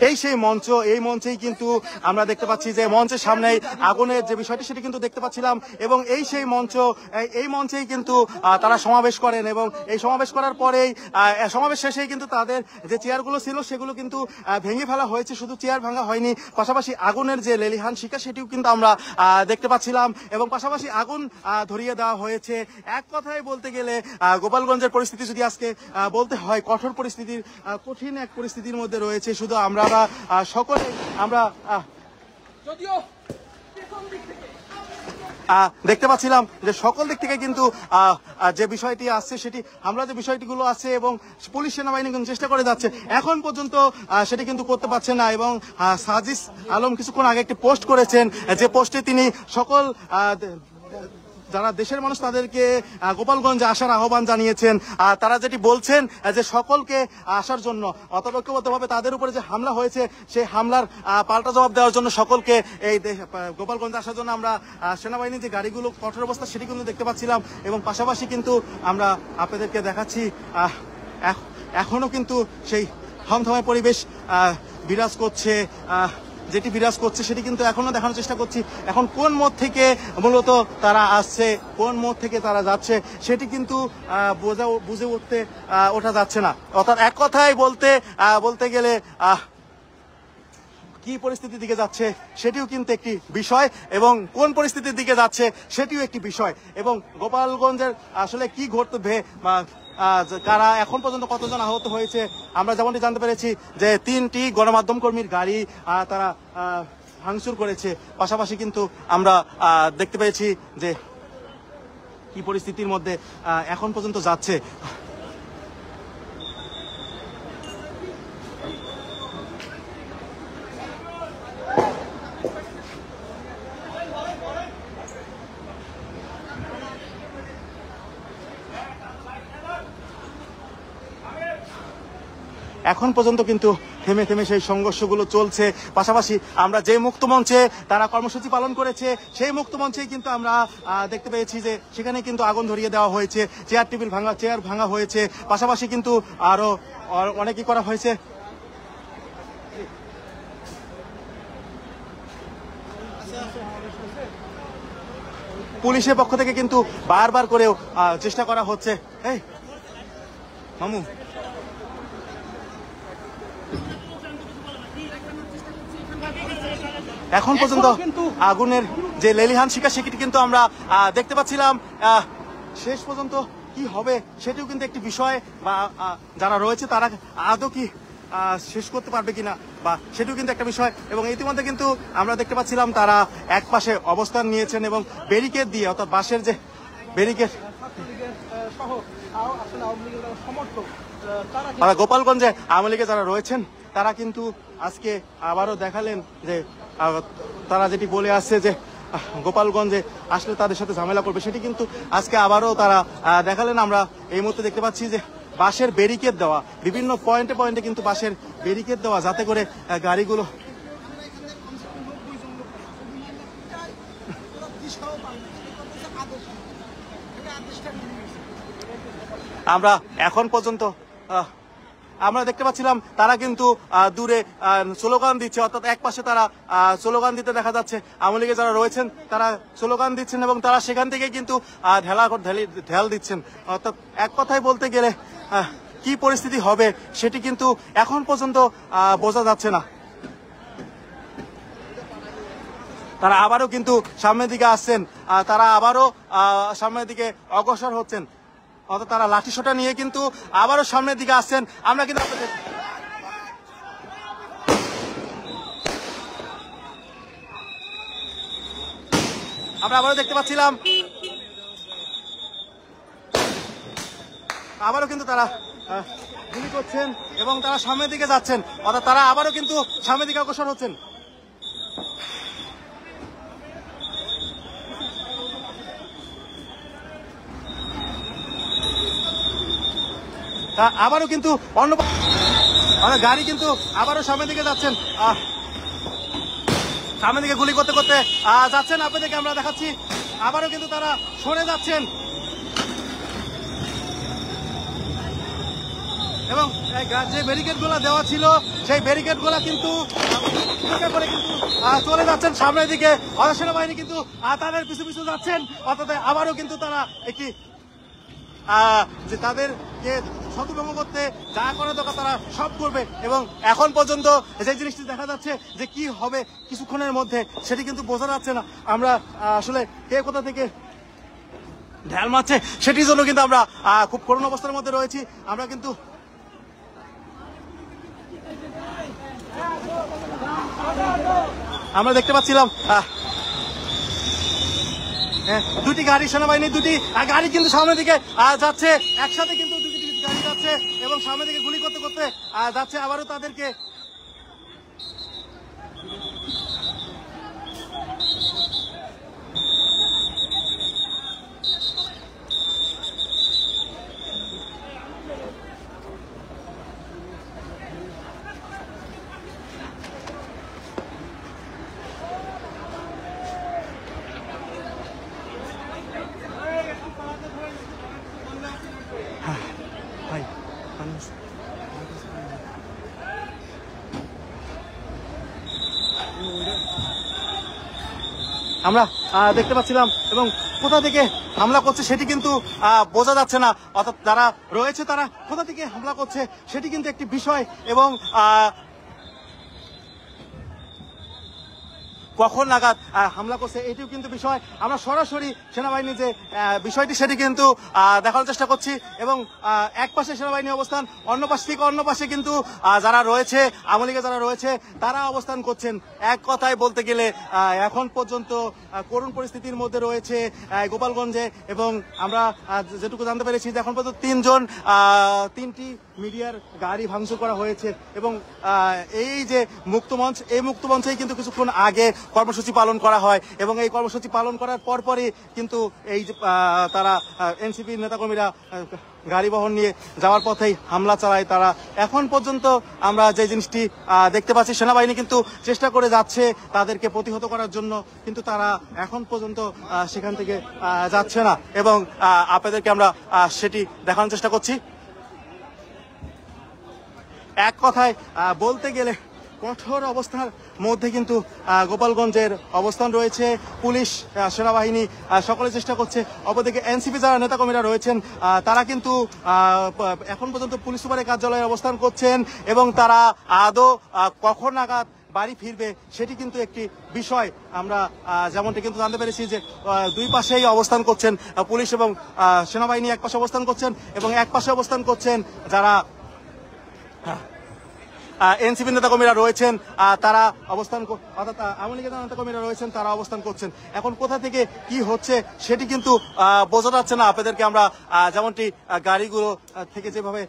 এই সেই মঞ্চ, এই মঞ্চেই কিন্তু আমরা দেখতে পাচ্ছি যে মঞ্চের সামনে আগুনের যে বিষয়টি সেটি কিন্তু দেখতে পাচ্ছিলাম, এবং এই সেই মঞ্চ, এই মঞ্চেই কিন্তু তারা সমাবেশ করেন, এবং এই সমাবেশ করার পরেই সমাবেশ শেষেই কিন্তু তাদের যে চেয়ারগুলো ছিল সেগুলো কিন্তু ভেঙে ফেলা হয়েছে। শুধু চেয়ার ভাঙা হয়নি, পাশাপাশি আগুনের যে লেলিহান শিখা সেটিও কিন্তু আমরা দেখতে পাচ্ছিলাম, এবং পাশাপাশি আগুন ধরিয়ে দেওয়া হয়েছে। এক কথায় বলতে গেলে গোপালগঞ্জের পরিস্থিতি যদি আজকে বলতে হয়, কঠোর পরিস্থিতির, কঠিন এক পরিস্থিতির মধ্যে রয়েছে। শুধু আমরা সকলে আমরা যদিও দেখতে পাচ্ছিলাম যে সকল দিক থেকে কিন্তু যে বিষয়টি আসছে সেটি, আমরা যে বিষয়টিগুলো আছে, এবং পুলিশ সেনাবাহিনী কিন্তু চেষ্টা করে যাচ্ছে, এখন পর্যন্ত সেটি কিন্তু করতে পারছে না। এবং সাজিস আলম কিছুক্ষণ আগে একটি পোস্ট করেছেন, যে পোস্টে তিনি সকল যারা দেশের মানুষ তাদেরকে গোপালগঞ্জে আসার আহ্বান জানিয়েছেন। তারা যেটি বলছেন যে সকলকে আসার জন্য, অতর্কবদ্ধভাবে তাদের উপরে যে হামলা হয়েছে সেই হামলার পাল্টা জবাব দেওয়ার জন্য সকলকে এই গোপালগঞ্জে আসার জন্য আমরা সেনাবাহিনীর যে গাড়িগুলো কঠোর অবস্থা সেটি কিন্তু দেখতে পাচ্ছিলাম, এবং পাশাপাশি কিন্তু আমরা আপনাদেরকে দেখাচ্ছি এখনো কিন্তু সেই থমথমে পরিবেশ বিরাজ করছে, যেটি বিরাজ করছে সেটি কিন্তু এখনো দেখানোর চেষ্টা করছি। এখন কোন মোড় থেকে মূলত তারা আসছে, কোন মোড় থেকে তারা যাচ্ছে সেটি কিন্তু বুঝে ওঠা যাচ্ছে না। অর্থাৎ এক কথায় বলতে গেলে কি পরিস্থিতির দিকে যাচ্ছে সেটিও কিন্তু একটি বিষয়, এবং কোন পরিস্থিতির দিকে যাচ্ছে সেটিও একটি বিষয়, এবং গোপালগঞ্জের আসলে কি ঘটবে, কারা এখন পর্যন্ত কতজন আহত হয়েছে আমরা যেমনটি জানতে পেরেছি যে 3টি গণমাধ্যম কর্মীর গাড়ি তারা ভাঙচুর করেছে। পাশাপাশি কিন্তু আমরা দেখতে পেয়েছি যে কি পরিস্থিতির মধ্যে এখন পর্যন্ত যাচ্ছে। এখন পর্যন্ত কিন্তু থেমে থেমে সেই সংঘর্ষগুলো চলছে। পাশাপাশি আমরা যে মুক্ত মঞ্চে তারা কর্মসূচি পালন করেছে সেই মুক্ত মঞ্চেই কিন্তু আমরা দেখতে পেয়েছি যে সেখানে কিন্তু আগুন ধরিয়ে দেওয়া হয়েছে, চেয়ার ভাঙা হয়েছে, পাশাপাশি কিন্তু আরো অনেকই করা হয়েছে। পুলিশের পক্ষ থেকে কিন্তু বারবার করেও চেষ্টা করা হচ্ছে। এই মামু, এখন পর্যন্ত আগুনের যে লেলিহান শিখা সেটি কিন্তু আমরা দেখতে পাচ্ছিলাম। শেষ পর্যন্ত কি হবে সেটিও কিন্তু একটি বিষয়, বা যারা রয়েছে তারা আদৌ কি শেষ করতে পারবে কিনা বা সেটিও কিন্তু একটা বিষয়। এবং ইতিমধ্যে কিন্তু আমরা দেখতে পাচ্ছিলাম তারা এক পাশে অবস্থান নিয়েছেন, এবং ব্যারিকেড দিয়ে, অর্থাৎ বাঁশের যে ব্যারিকেড, গোপালগঞ্জে আওয়ামী লীগে যারা রয়েছেন তারা কিন্তু আজকে আবারও দেখালেন যে তারা যেটি বলে আসছে যে গোপালগঞ্জে আসলে তাদের সাথে ঝামেলা করবে, সেটি কিন্তু আজকে আবারও তারা দেখালেন। আমরা এই মুহূর্তে দেখতে পাচ্ছি যে বাঁশের ব্যারিকেড দেওয়া, বিভিন্ন পয়েন্টে কিন্তু বাঁশের ব্যারিকেড দেওয়া, যাতে করে গাড়িগুলো আমরা এখন পর্যন্ত আমরা দেখতে পাচ্ছিলাম তারা কিন্তু দূরে স্লোগান দিচ্ছে, অর্থাৎ এক পাশে তারা স্লোগান দিতে দেখা যাচ্ছে, আওয়ামী লীগে যারা রয়েছেন তারা স্লোগান দিচ্ছেন, এবং তারা সেখান থেকে কিন্তু ঢেল দিচ্ছেন। অর্থাৎ এক কথায় বলতে গেলে কি পরিস্থিতি হবে সেটি কিন্তু এখন পর্যন্ত বোঝা যাচ্ছে না। তারা আবারও কিন্তু সামনের দিকে আসছেন, তারা আবারও সামনের দিকে অগ্রসর হচ্ছেন, অর্থাৎ তারা লাঠিসোঁটা নিয়ে কিন্তু আবারও সামনের দিকে আসছেন। আমরা কিন্তু আমরা আবারও দেখতে পাচ্ছিলাম, আবারও কিন্তু তারা গুলি করছেন এবং তারা সামনের দিকে যাচ্ছেন, অর্থাৎ তারা আবারও কিন্তু সামনের দিকে অগ্রসর হচ্ছেন। আবারও কিন্তু অন্য গাড়ি কিন্তু আবারও সামনের দিকে যাচ্ছেন, সামনের দিকে গুলি করতে করতে যাচ্ছেন। আপনাদেরকে আমরা দেখাচ্ছি, আবারও কিন্তু তারা সরে যাচ্ছেন। এবং যে ব্যারিকেড গুলা দেওয়া ছিল সেই ব্যারিকেড গুলা কিন্তু উপেক্ষা করে কিন্তু চলে যাচ্ছেন সামনের দিকে। সেনাবাহিনী কিন্তু তাদের পিছু পিছু যাচ্ছেন, অর্থাৎ আবারও কিন্তু তারা একটি যে তাদেরকে শতভঙ্গ করতে যা করা দরকার তারা সব করবে। এবং এখন পর্যন্ত যে জিনিসটি দেখা যাচ্ছে যে কি হবে কিছুক্ষণের মধ্যে সেটি কিন্তু বোঝা যাচ্ছে না। আমরা আসলে কে কোথা থেকে ঢাল মারছে সেটির জন্য কিন্তু আমরা খুব করুণ অবস্থার মধ্যে রয়েছি। আমরা কিন্তু আমরা দেখতে পাচ্ছিলাম দুটি গাড়ি, সেনাবাহিনীর দুটি গাড়ি কিন্তু সামনের দিকে যাচ্ছে, একসাথে কিন্তু দুটি গাড়ি যাচ্ছে এবং সামনের দিকে গুলি করতে করতে যাচ্ছে। আবারও তাদেরকে আমরা দেখতে পাচ্ছিলাম এবং কোথা থেকে হামলা করছে সেটি কিন্তু বোঝা যাচ্ছে না, অর্থাৎ যারা রয়েছে তারা কোথা থেকে হামলা করছে সেটি কিন্তু একটি বিষয়। এবং কখন নাগাদ হামলা করছে এটিও কিন্তু বিষয়। আমরা সরাসরি সেনাবাহিনীর যে বিষয়টি সেটি কিন্তু দেখানোর চেষ্টা করছি এবং এক পাশে সেনাবাহিনী অবস্থান, অন্য পাশ থেকে অন্য পাশে কিন্তু যারা রয়েছে আওয়ামী লীগে যারা রয়েছে তারা অবস্থান করছেন। এক কথায় বলতে গেলে এখন পর্যন্ত করুণ পরিস্থিতির মধ্যে রয়েছে গোপালগঞ্জে। এবং আমরা যেটুকু জানতে পেরেছি যে এখন পর্যন্ত তিনটি মিডিয়ার গাড়ি ভাঙচুর করা হয়েছে। এবং এই যে মুক্তমঞ্চ, এই মুক্তমঞ্চেই কিন্তু কিছুক্ষণ আগে কর্মসূচি পালন করা হয় এবং এই কর্মসূচি পালন করার পরপরই কিন্তু এই যে তারা এনসিপির নেতাকর্মীরা গাড়ি বহন নিয়ে যাওয়ার পথেই হামলা চালায় তারা। এখন পর্যন্ত আমরা যে জিনিসটি দেখতে পাচ্ছি সেনাবাহিনী কিন্তু চেষ্টা করে যাচ্ছে তাদেরকে প্রতিহত করার জন্য, কিন্তু তারা এখন পর্যন্ত সেখান থেকে যাচ্ছে না এবং আপনাদেরকে আমরা সেটি দেখানোর চেষ্টা করছি। এক কথায় বলতে গেলে কঠোর অবস্থার মধ্যে কিন্তু গোপালগঞ্জের অবস্থান রয়েছে। পুলিশ, সেনাবাহিনী সকলে চেষ্টা করছে। অপরদিকে এনসিপি যারা নেতাকর্মীরা রয়েছেন তারা কিন্তু এখন পর্যন্ত পুলিশ সুপারের কার্যালয়ে অবস্থান করছেন এবং তারা আদৌ কখন নাগাদ বাড়ি ফিরবে সেটি কিন্তু একটি বিষয়। আমরা যেমনটি কিন্তু জানতে পেরেছি যে দুই পাশেই অবস্থান করছেন পুলিশ এবং সেনাবাহিনী, এক পাশে অবস্থান করছেন এবং এক পাশে অবস্থান করছেন যারা এনসিপি নেতাকর্মীরা রয়েছেন তারা অবস্থান, অর্থাৎ আওয়ামী লীগের নেতাকর্মীরা রয়েছেন তারা অবস্থান করছেন। এখন কোথা থেকে কি হচ্ছে সেটি কিন্তু বোঝা যাচ্ছে না। আপনাদেরকে আমরা যেমনটি গাড়িগুলো থেকে যেভাবে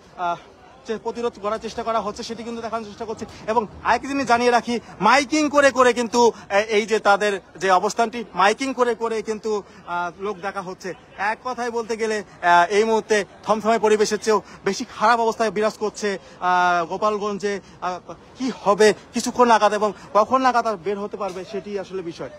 প্রতিরোধ করার চেষ্টা করা হচ্ছে সেটি কিন্তু দেখানোর চেষ্টা করছে। এবং আরেকটি জিনিস জানিয়ে রাখি, মাইকিং করে করে কিন্তু এই যে তাদের যে অবস্থানটি মাইকিং করে করে কিন্তু লোক দেখা হচ্ছে। এক কথায় বলতে গেলে এই মুহূর্তে থমথমে পরিবেশের চেয়েও বেশি খারাপ অবস্থায় বিরাজ করছে গোপালগঞ্জে। কি হবে কিছুক্ষণ নাগাদ এবং কখন নাগাদ বের হতে পারবে সেটি আসলে বিষয়।